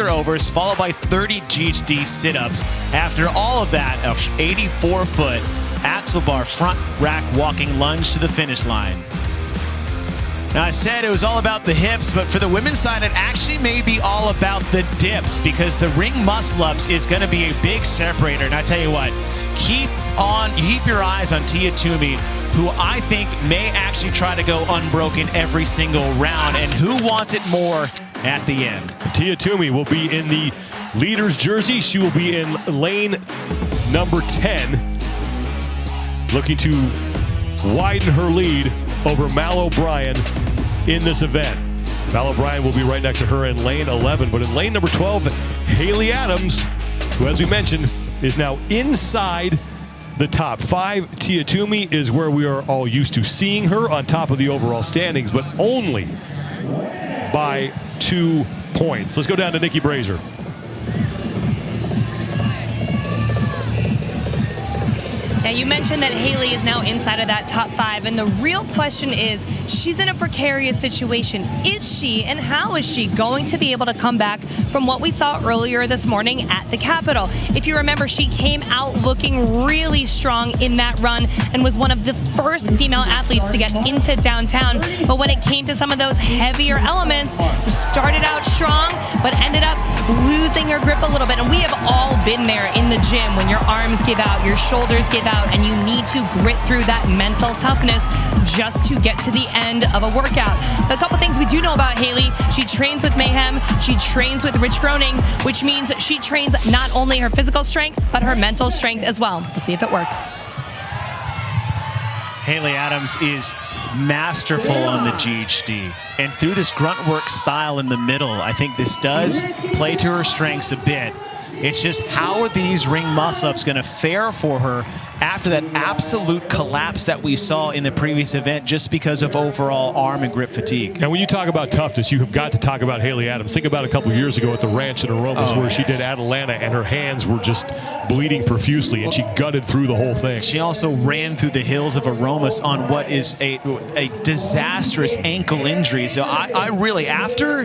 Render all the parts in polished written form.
overs, followed by 30 GHD sit-ups. After all of that, a 84-foot axle bar front rack walking lunge to the finish line. Now, I said it was all about the hips, but for the women's side, it actually may be all about the dips, because the ring muscle-ups is going to be a big separator. And I tell you what, keep your eyes on Tia Toomey, who I think may actually try to go unbroken every single round, and who wants it more at the end. Tia Toomey will be in the leader's jersey. She will be in lane number 10, looking to widen her lead over Mal O'Brien in this event. Mal O'Brien will be right next to her in lane 11, but in lane number 12, Hayley Adams, who, as we mentioned, is now inside the top 5. Tia Toomey is where we are all used to seeing her, on top of the overall standings, but only by 2 points. Let's go down to Nikki Brazier. Now, you mentioned that Hayley is now inside of that top 5, and the real question is, she's in a precarious situation. Is she, and how is she going to be able to come back from what we saw earlier this morning at the Capitol? If you remember, she came out looking really strong in that run and was one of the first female athletes to get into downtown. But when it came to some of those heavier elements, she started out strong, but ended up losing her grip a little bit. And we have all been there in the gym when your arms give out, your shoulders give out, and you need to grit through that mental toughness just to get to the end of a workout. A couple things we do know about Hayley: she trains with Mayhem, she trains with Rich Froning, which means she trains not only her physical strength, but her mental strength as well. We'll see if it works. Hayley Adams is masterful on the GHD. And through this grunt work style in the middle, I think this does play to her strengths a bit. It's just, how are these ring muscle-ups going to fare for her after that absolute collapse that we saw in the previous event, just because of overall arm and grip fatigue? And when you talk about toughness, you have got to talk about Hayley Adams. Think about a couple of years ago at the ranch in Aromas, where she did Atalanta, and her hands were just bleeding profusely, and she gutted through the whole thing. She also ran through the hills of Aromas on what is a disastrous ankle injury. So I really, after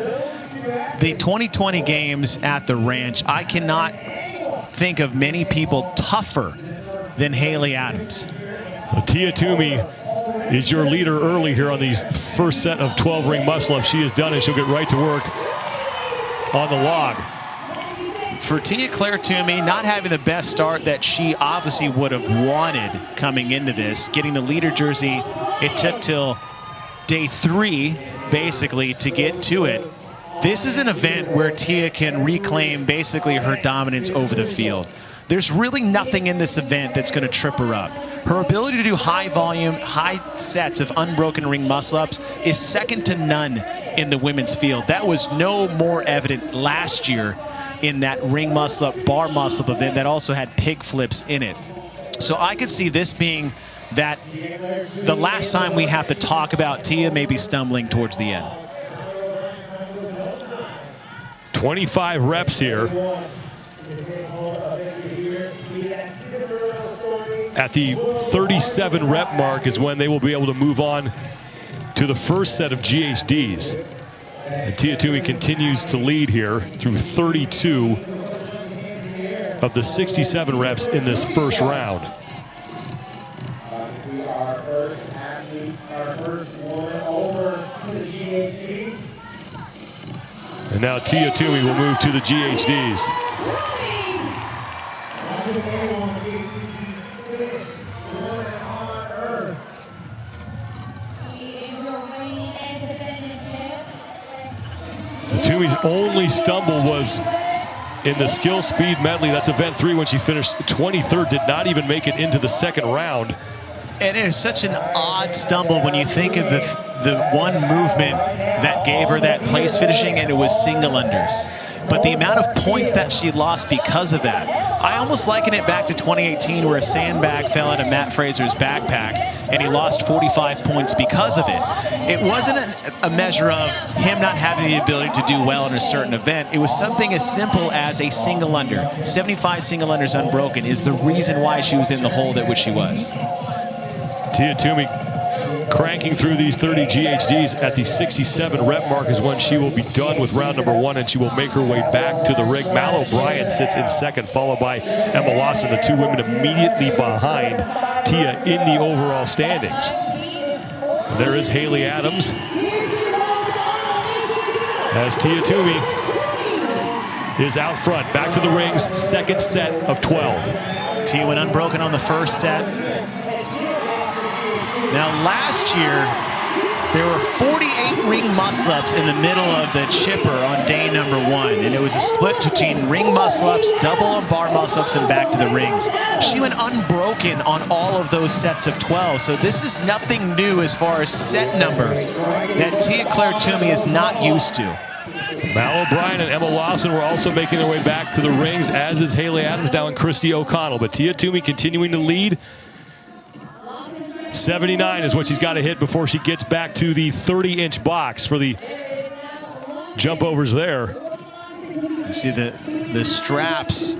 the 2020 games at the ranch, I cannot think of many people tougher than Hayley Adams. Tia Toomey is your leader early here on these first set of 12 ring muscle-ups. She is done, and she'll get right to work on the log. For Tia-Clair Toomey, not having the best start that she obviously would have wanted coming into this, getting the leader jersey, it took till day 3, basically, to get to it. This is an event where Tia can reclaim basically her dominance over the field. There's really nothing in this event that's going to trip her up. Her ability to do high volume, high sets of unbroken ring muscle-ups is second to none in the women's field. That was no more evident last year in that ring muscle-up, bar muscle-up event that also had pig flips in it. So I could see this being that the last time we have to talk about Tia maybe stumbling towards the end. 25 reps here. At the 37 rep mark is when they will be able to move on to the first set of GHDs. And Tia Toomey continues to lead here through 32 of the 67 reps in this first round. And now Tia Toomey will move to the GHDs. Toomey's only stumble was in the skill speed medley. That's event 3 when she finished 23rd, did not even make it into the second round. And it is such an odd stumble when you think of the one movement that gave her that place finishing, and it was single unders. But the amount of points that she lost because of that, I almost liken it back to 2018, where a sandbag fell out of Matt Fraser's backpack and he lost 45 points because of it. It wasn't a measure of him not having the ability to do well in a certain event. It was something as simple as a single under. 75 single unders unbroken is the reason why she was in the hole at which she was. Tia Toomey cranking through these 30 GHDs at the 67 rep mark is when she will be done with round number 1, and she will make her way back to the ring. Mal O'Brien sits in second, followed by Emma Lawson, the two women immediately behind Tia in the overall standings. There is Hayley Adams as Tia Toomey is out front. Back to the rings, second set of 12. Tia went unbroken on the first set. Now last year, there were 48 ring muscle-ups in the middle of the chipper on day number 1, and it was a split between ring muscle-ups, double and bar muscle-ups, and back to the rings. She went unbroken on all of those sets of 12, so this is nothing new as far as set number that Tia-Clair Toomey is not used to. Mal O'Brien and Emma Lawson were also making their way back to the rings, as is Hayley Adams down and Christy O'Connell, but Tia Toomey continuing to lead. 79 is what she's got to hit before she gets back to the 30-inch box for the jump overs there. You see the straps,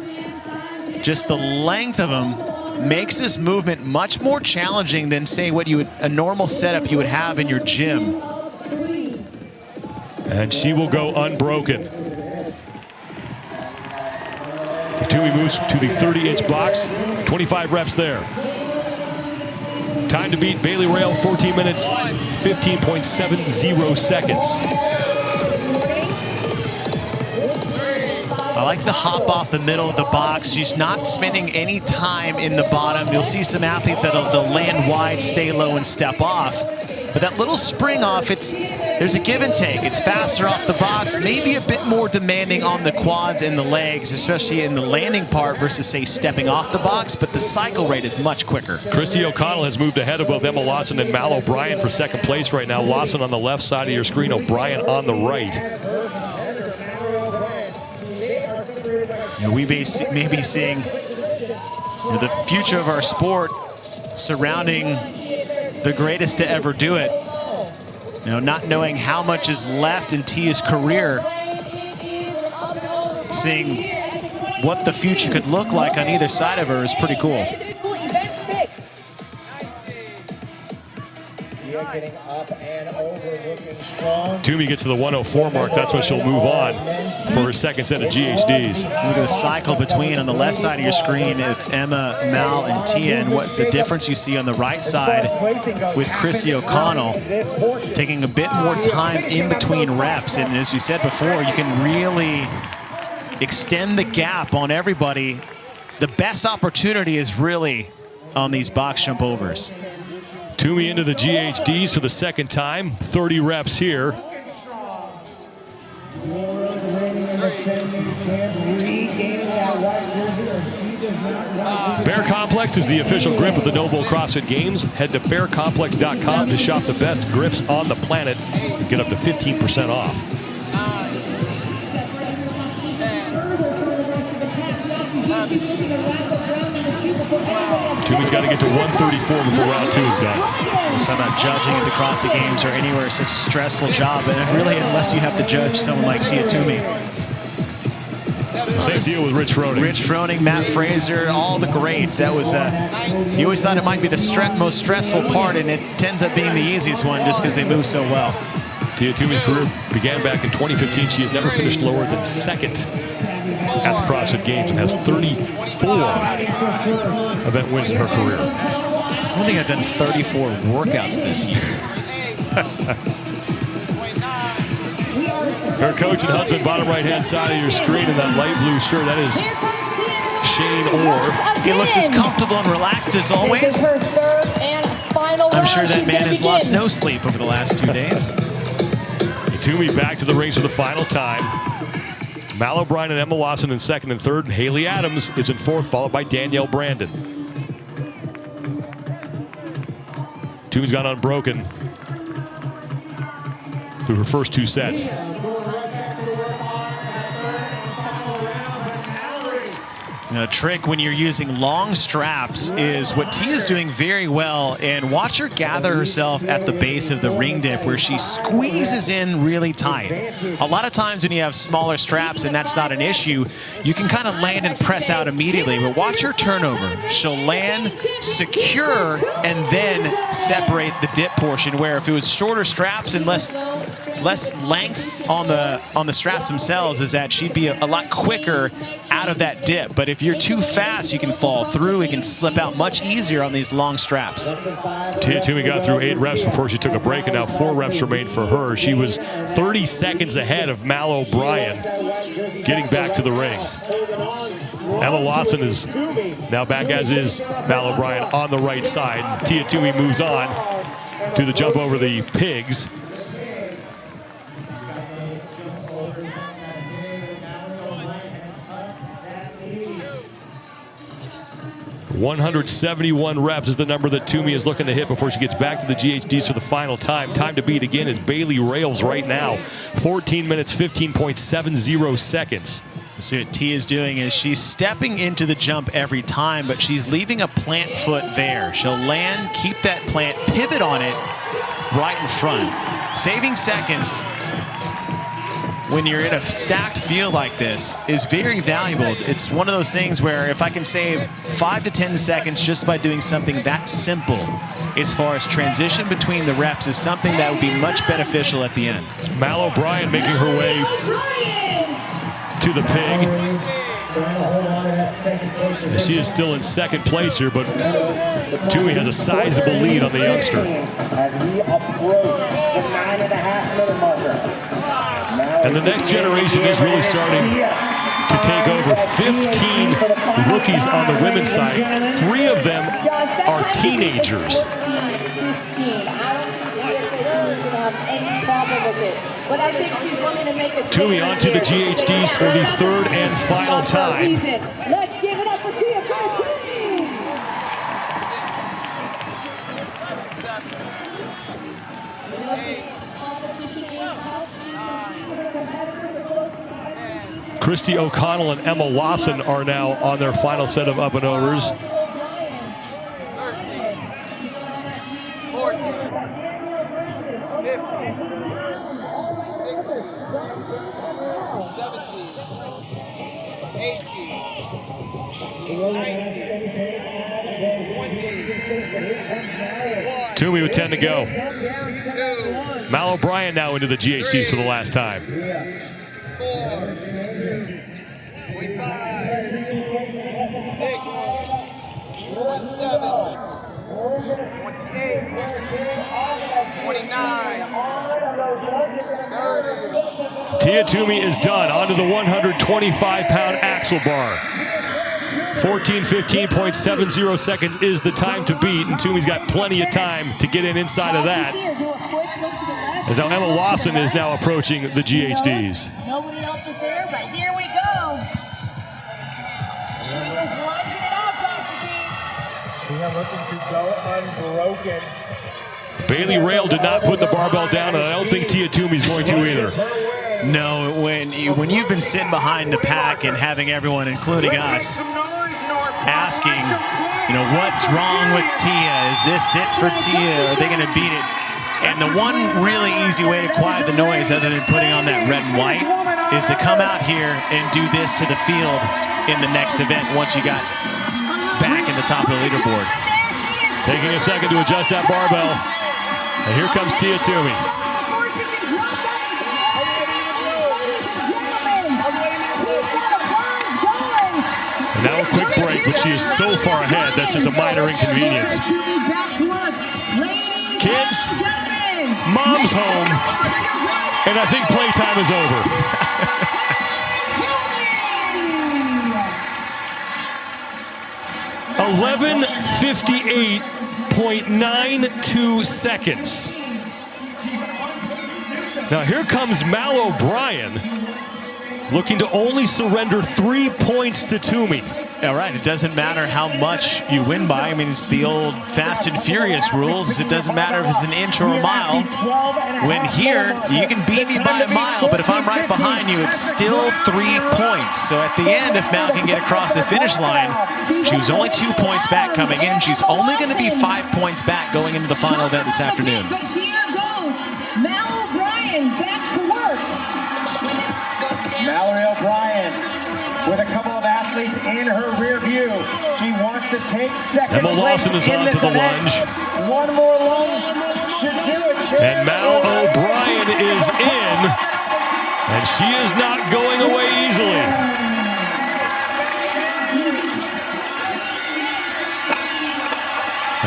just the length of them makes this movement much more challenging than, say, what a normal setup you would have in your gym. And she will go unbroken. Toomey moves to the 30-inch box, 25 reps there. Time to beat Bailey Rail, 14 minutes, 15.70 seconds. I like the hop off the middle of the box. She's not spending any time in the bottom. You'll see some athletes that'll land wide, stay low, and step off. But that little spring off, there's a give and take. It's faster off the box, maybe a bit more demanding on the quads and the legs, especially in the landing part versus, say, stepping off the box, but the cycle rate is much quicker. Christy O'Connell has moved ahead of both Emma Lawson and Mal O'Brien for second place right now. Lawson on the left side of your screen, O'Brien on the right. We may be seeing the future of our sport surrounding the greatest to ever do it. Not knowing how much is left in Tia's career, seeing what the future could look like on either side of her is pretty cool. Getting up and over, looking strong. Toomey gets to the 104 mark. That's when she'll move on for her second set of GHDs. Look at the cycle between, on the left side of your screen, of Emma, Mal, and Tia, and what the difference you see on the right side with Chrissy O'Connell taking a bit more time in between reps. And as we said before, you can really extend the gap on everybody. The best opportunity is really on these box jump overs. Toomey into the GHDs for the second time, 30 reps here. Bear Complex is the official grip of the Noble CrossFit Games. Head to bearcomplex.com to shop the best grips on the planet. Get up to 15% off. Toomey's got to get to 134 before round 2 is done. We're talking about judging at the CrossFit Games or anywhere. It's such a stressful job, and really, unless you have to judge someone like Tia Toomey. Same deal with Rich Froning. Rich Froning, Matt Fraser, all the greats. That was, you always thought it might be the most stressful part, and it ends up being the easiest one just because they move so well. Tia Toomey's career began back in 2015. She has never finished lower than second at the CrossFit Games and has 34 event wins in her career. I don't think I've done 34 workouts this year. Her coach and husband, bottom right-hand side of your screen in that light blue shirt, that is Shane Orr. He looks as comfortable and relaxed as always. I'm sure that man has lost no sleep over the last 2 days. Toomey back to the rings for the final time. Mal O'Brien and Emma Lawson in second and third, and Hayley Adams is in fourth, followed by Danielle Brandon. Toomey's gone unbroken through her first 2 sets. The trick when you're using long straps is what Tia's doing very well, and watch her gather herself at the base of the ring dip where she squeezes in really tight. A lot of times when you have smaller straps and that's not an issue, you can kind of land and press out immediately, but watch her turnover. She'll land, secure, and then separate the dip portion, where if it was shorter straps and less length on the straps themselves, is that she'd be a lot quicker out of that dip. But if you're too fast, you can fall through. It can slip out much easier on these long straps. Tia Toomey got through 8 reps before she took a break, and now 4 reps remain for her. She was 30 seconds ahead of Mal O'Brien getting back to the rings. Emma Lawson is now back, as is Mal O'Brien, on the right side. Tia Toomey moves on to the jump over the pigs. 171 reps is the number that Toomey is looking to hit before she gets back to the GHDs for the final time. Time to beat again is Bailey Rails right now. 14 minutes, 15.70 seconds. So what Tia is doing is she's stepping into the jump every time, but she's leaving a plant foot there. She'll land, keep that plant, pivot on it right in front. Saving seconds when you're in a stacked field like this is very valuable. It's one of those things where if I can save 5 to 10 seconds just by doing something that simple as far as transition between the reps is something that would be much beneficial at the end. Mal O'Brien making her way to the pig. She is still in second place here, but Toomey has a sizable lead on the youngster. And the next generation is really starting to take over. 15 rookies on the women's side. 3 of them are teenagers. Toomey onto the GHDs for the 3rd and final time. Let's give it up for Tia-Clair Toomey. Christy O'Connell and Emma Lawson are now on their final set of up and overs. Toomey with 10 to go. Mal O'Brien now into the GHDs for the last time. 4, 29. Tia Toomey is done. Onto the 125-pound axle bar. 15.70 seconds is the time to beat, and Toomey's got plenty of time to get inside of that. As now Emma Lawson is now approaching the GHDs. Nobody else is there, but here we go. She is lunging it out, Joshua. We are looking to go unbroken. Bailey Rail did not put the barbell down, and I don't think Tia Toomey's going to either. No, when you've been sitting behind the pack and having everyone, including us, asking, what's wrong with Tia? Is this it for Tia? Are they going to beat it? And the one really easy way to quiet the noise, other than putting on that red and white, is to come out here and do this to the field in the next event once you got back in the top of the leaderboard. Taking a second to adjust that barbell. And here comes Tia Toomey. And now a quick break, but she is so far ahead, that's just a minor inconvenience. Kids, mom's home, and I think playtime is over. 11:58.92 seconds. Now here comes Mal O'Brien, looking to only surrender 3 points to Toomey. All right, it doesn't matter how much you win by. I mean, it's the old Fast and Furious rules. It doesn't matter if it's an inch or a mile. When here, you can beat me by a mile, but if I'm right behind you, it's still 3 points. So at the end, if Mal can get across the finish line, she was only 2 points back coming in. She's only going to be 5 points back going into the final event this afternoon. But here goes Mal O'Brien back to work. Mallory O'Brien with a couple of athletes in her rear view. She wants to take second. Emma Lawson is on to the lunge. One more lunge should do it. And Mal O'Brien is in, and she is not going away easily.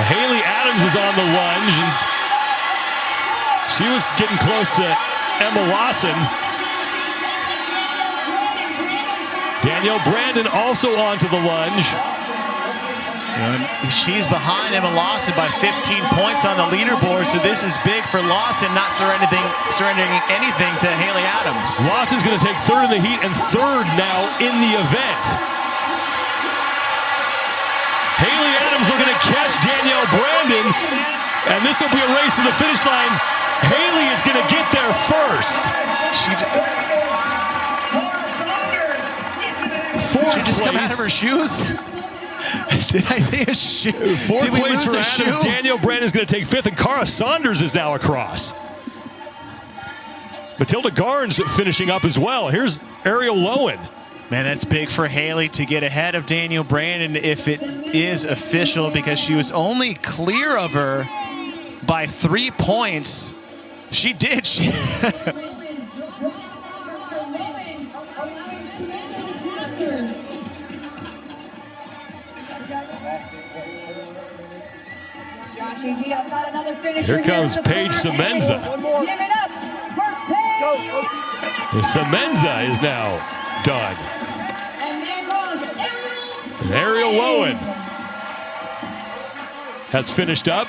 Hayley Adams is on the lunge, and she was getting close to Emma Lawson. Danielle Brandon also onto the lunge. And she's behind Emma Lawson by 15 points on the leaderboard, so this is big for Lawson, not surrendering anything to Hayley Adams. Lawson's going to take third in the heat and third now in the event. Hayley Adams looking to catch Danielle Brandon, and this will be a race to the finish line. Hayley is going to get there first. She just come out of her shoes? Did I say a shoe? Fourth Did we place lose for a Adams. shoe? Danielle Brandon is going to take fifth, and Cara Saunders is now across. Matilda Garnes finishing up as well. Here's Ariel Lowen. Man, that's big for Hayley to get ahead of Danielle Brandon if it is official, because she was only clear of her by 3 points. She did. Here comes Paige Semenza. Give it up for Paige. Semenza is now done. And there goes Ariel. And Ariel Lowen has finished up. I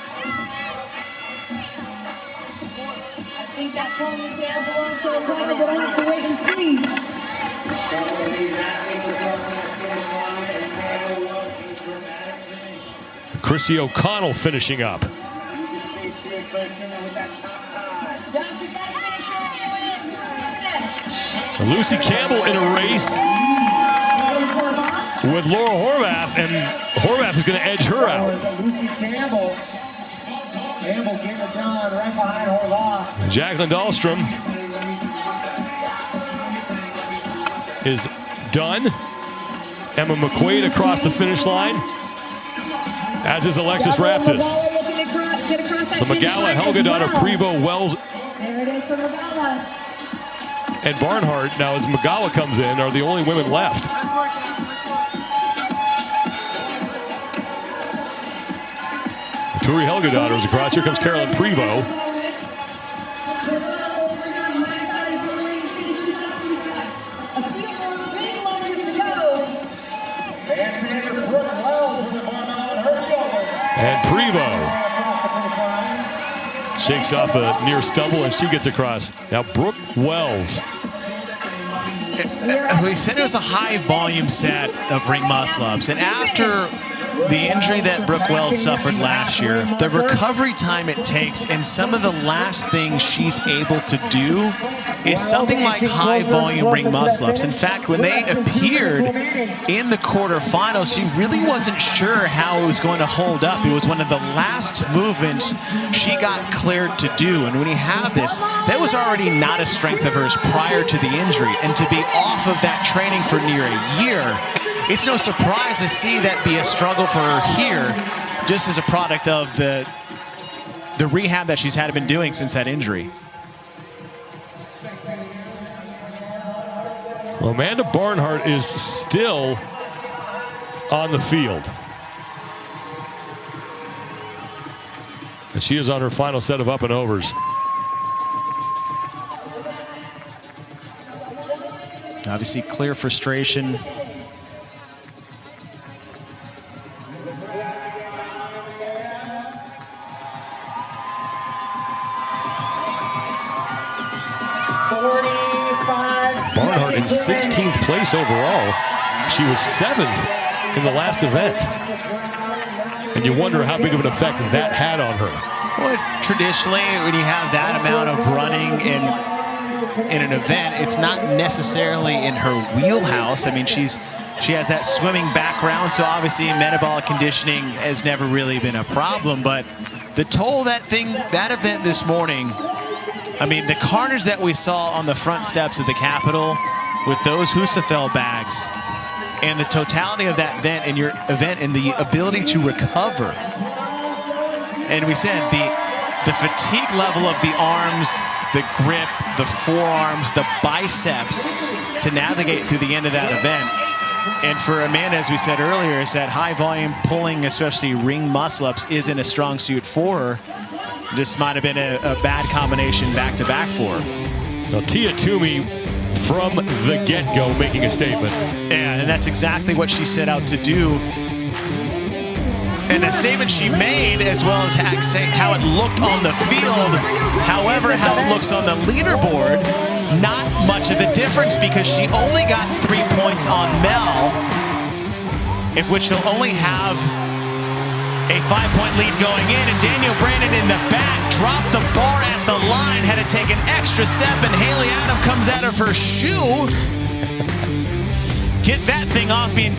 think that ponytail belongs to the brother, but I have to wait and see. Chrissy O'Connell finishing up. And Lucy Campbell in a race with Laura Horvath, and Horvath is going to edge her out. Lucy Campbell. Campbell getting it done right behind Horvath. Jacqueline Dahlstrom is done. Emma McQuaid across the finish line, as is Alexis Raptis. So Magala, Helgadottir, Prevost, Wells, There it is for Magala. and Barnhart, now as Magala comes in, are the only women left. Turi Helgadottir is across. Here comes Carolyn Prevost. And Prevost shakes off a near stumble, and she gets across. Now Brooke Wells. We said it was a high volume set of ring muscle ups, and after the injury that Brooke Wells suffered last year, the recovery time it takes, and some of the last things she's able to do is something like high volume ring muscle ups. In fact, when they appeared in the quarterfinals, she really wasn't sure how it was going to hold up. It was one of the last movements she got cleared to do, and when you have this, that was already not a strength of hers prior to the injury, and to be off of that training for near a year, it's no surprise to see that be a struggle for her here, just as a product of the rehab that she's been doing since that injury. Well, Amanda Barnhart is still on the field. And she is on her final set of up and overs. Obviously, clear frustration. Barnhart in 16th place overall. She was 7th in the last event. And you wonder how big of an effect that had on her. Well, traditionally, when you have that amount of running in an event, it's not necessarily in her wheelhouse. I mean, she has that swimming background, so obviously metabolic conditioning has never really been a problem. But the toll that event this morning, I mean, the carnage that we saw on the front steps of the Capitol with those Husafell bags, and the totality of that event and the ability to recover. And we said the fatigue level of the arms, the grip, the forearms, the biceps to navigate through the end of that event. And for Amanda, as we said earlier, is that high volume pulling, especially ring muscle ups, isn't a strong suit for her. This might have been a bad combination back to back for her. Now, Tia Toomey from the get-go making a statement. Yeah, and that's exactly what she set out to do. And a statement she made, as well as how it looked on the field. However, how it looks on the leaderboard, not much of a difference because she only got 3 points on Mel, of which she'll only have a 5-point lead going in. And Daniel Brandon in the back dropped the bar at the line, had to take an extra step, and Hayley Adam comes out of her shoe. Get that thing off being